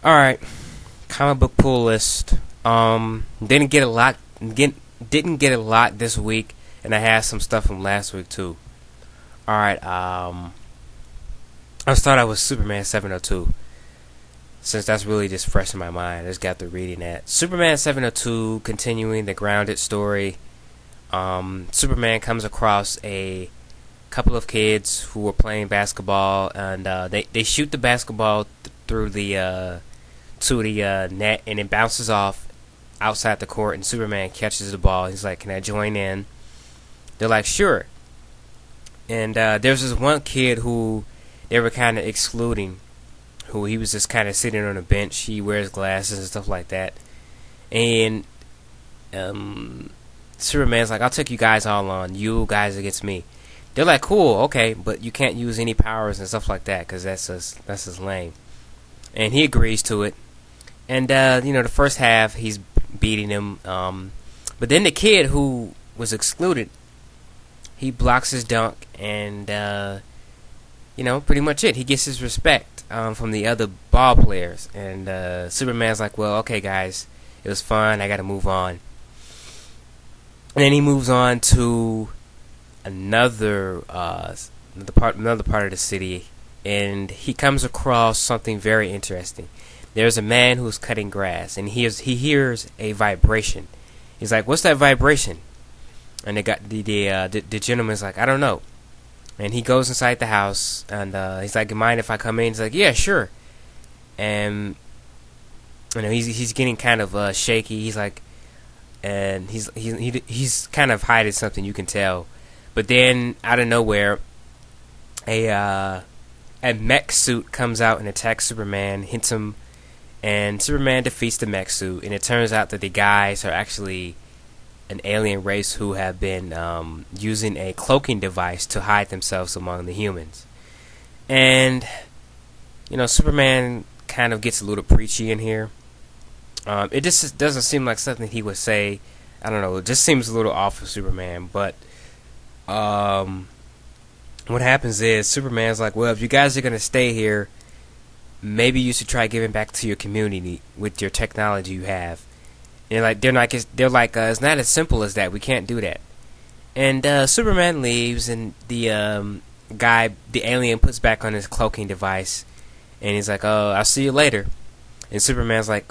All right, comic book pull list. Didn't get a lot. Didn't get a lot this week, and I had some stuff from last week too. All right. I'll start out with Superman 702, since that's really just fresh in my mind. I just got through reading that. Superman 702, continuing the grounded story. Superman comes across a couple of kids who were playing basketball, and they shoot the basketball through the to the net, and it bounces off outside the court, and Superman catches the ball. He's like, "Can I join in?" They're like, "Sure." And there's this one kid who they were kind of excluding, who he was just kind of sitting on a bench. He wears glasses and stuff like that. And Superman's like, "I'll take you guys all on. You guys against me." They're like, "Cool, okay, but you can't use any powers and stuff like that because that's just lame." And he agrees to it. And the first half he's beating him. But then the kid who was excluded, he blocks his dunk, and pretty much it. He gets his respect from the other ball players. And Superman's like, "Well, okay, guys, it was fun. I got to move on." And then he moves on to another part of the city, and he comes across something very interesting. There's a man who's cutting grass, and he hears a vibration. He's like, "What's that vibration?" And the gentleman's like, "I don't know." And he goes inside the house, and he's like, "Mind if I come in?" He's like, "Yeah, sure." And he's getting kind of shaky. He's like, and he's kind of hiding something, you can tell. But then out of nowhere, a mech suit comes out and attacks Superman, hits him, and Superman defeats the mech suit. And it turns out that the guys are actually an alien race who have been using a cloaking device to hide themselves among the humans. And Superman kind of gets a little preachy in here. It just doesn't seem like something he would say. I don't know. It just seems a little off of Superman. But what happens is Superman's like, "Well, if you guys are gonna stay here, maybe you should try giving back to your community with your technology you have." And they're like, "It's not as simple as that. We can't do that." And Superman leaves, and the alien, puts back on his cloaking device, and he's like, "Oh, I'll see you later." And Superman's like,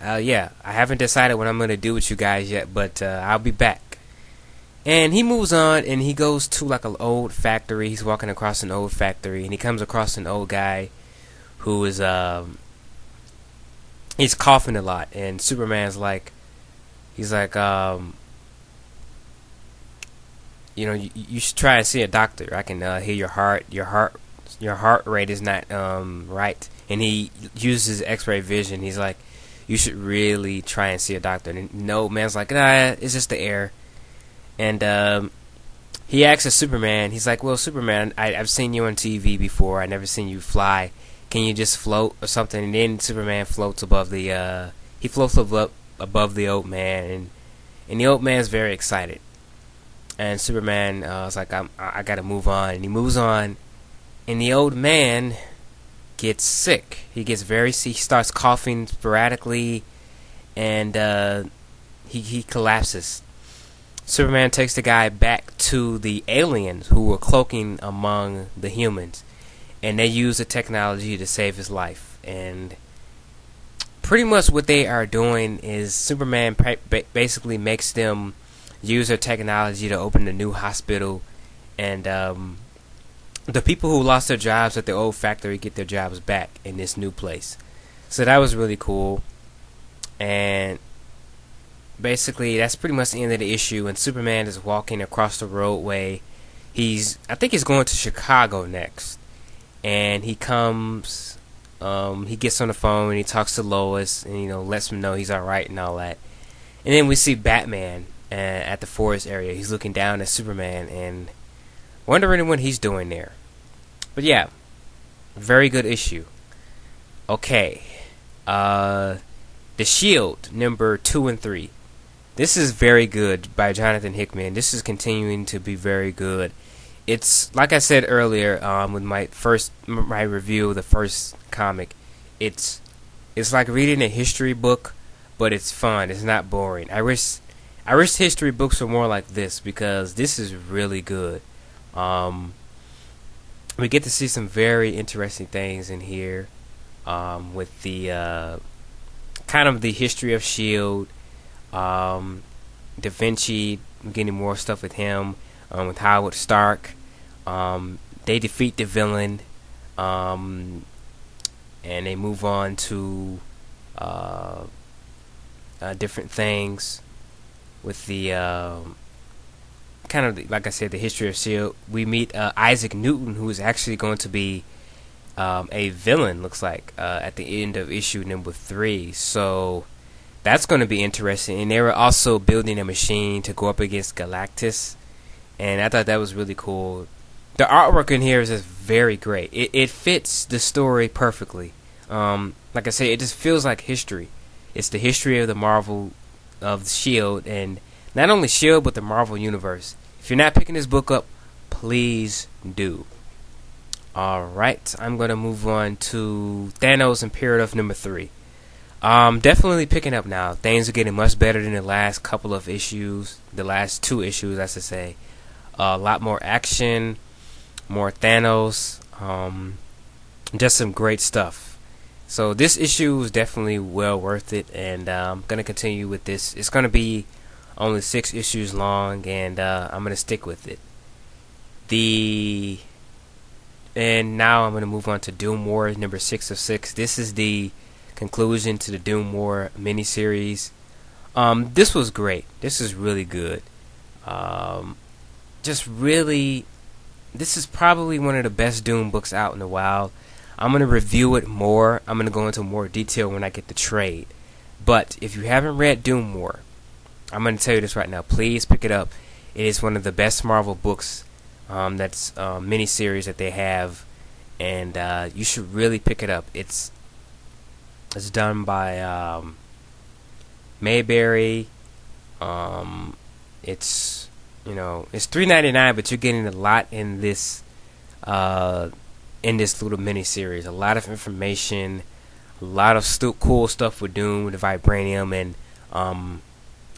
"Yeah, I haven't decided what I'm gonna do with you guys yet, but I'll be back." And he moves on, and he goes to like an old factory. He's walking across an old factory, and he comes across an old guy who is he's coughing a lot. And Superman's like, he's like, you should try and see a doctor. I can hear your heart rate is not right. And he uses X-ray vision. He's like, "You should really try and see a doctor." And no man's like, "Nah, it's just the air." And he asks Superman. He's like, "Well, Superman, I've seen you on TV before. I never seen you fly. Can you just float or something?" And then Superman floats above above the old man, and the old man's very excited. And Superman is like, I gotta move on," and he moves on, and the old man gets sick. He starts coughing sporadically, and he collapses. Superman takes the guy back to the aliens who were cloaking among the humans, and they use the technology to save his life. And pretty much what they are doing is Superman basically makes them use their technology to open a new hospital, and the people who lost their jobs at the old factory get their jobs back in this new place. So that was really cool. And basically that's pretty much the end of the issue, and Superman is walking across the roadway. I think he's going to Chicago next, and he gets on the phone and he talks to Lois, and lets him know he's alright and all that. And then we see Batman at the forest area. He's looking down at Superman and wondering what he's doing there. But yeah, very good issue. Okay, The Shield number 2 and 3. This is very good by Jonathan Hickman. This is continuing to be very good. It's like I said earlier with my review of the first comic. It's It's like reading a history book, but it's fun. It's not boring. I wish history books were more like this because this is really good. Um, we get to see some very interesting things in here. With the kind of the history of Shield, Da Vinci, getting more stuff with him, with Howard Stark. They defeat the villain, um, and they move on to uh, different things with the kind of like I said, the history of Shield. We meet Isaac Newton, who is actually going to be a villain. Looks like at the end of issue number 3. So that's going to be interesting. And they were also building a machine to go up against Galactus, and I thought that was really cool. The artwork in here is just very great. It fits the story perfectly. Like I say, it just feels like history. It's the history of the Marvel, of Shield, and not only Shield but the Marvel universe. If you're not picking this book up, please do. Alright, I'm gonna move on to Thanos Imperative number 3. Definitely picking up now. Things are getting much better than the last couple of issues. The last 2 issues, I should say. A lot more action, more Thanos, just some great stuff. So this issue is definitely well worth it, and I'm going to continue with this. It's going to be only 6 issues long, and I'm going to stick with it. And now I'm going to move on to Doom War number 6 of 6. This is the conclusion to the Doom War miniseries. This was great. This is really good. Just really, this is probably one of the best Doom books out in a while. I'm going to review it more. I'm going to go into more detail when I get the trade. But if you haven't read Doom War, I'm going to tell you this right now. Please pick it up. It is one of the best Marvel books. That's miniseries that they have, and you should really pick it up. It's done by Mayberry. It's it's $3.99, but you're getting a lot in this little mini series. A lot of information, a lot of cool stuff with Doom, with the Vibranium,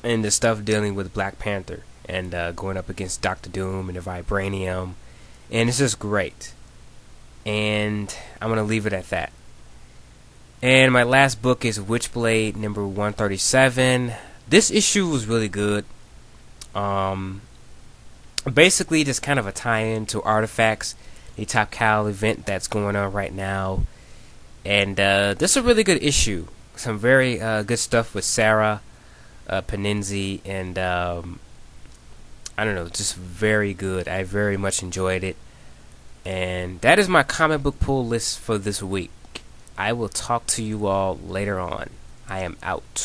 and the stuff dealing with Black Panther and going up against Doctor Doom and the Vibranium, and it's just great. And I'm gonna leave it at that. And my last book is Witchblade number 137. This issue was really good. Basically just kind of a tie-in to Artifacts, the Top Cow event that's going on right now. And this is a really good issue. Some very good stuff with Sarah Panizzi, and I don't know, just very good. I very much enjoyed it. And that is my comic book pull list for this week. I will talk to you all later on. I am out.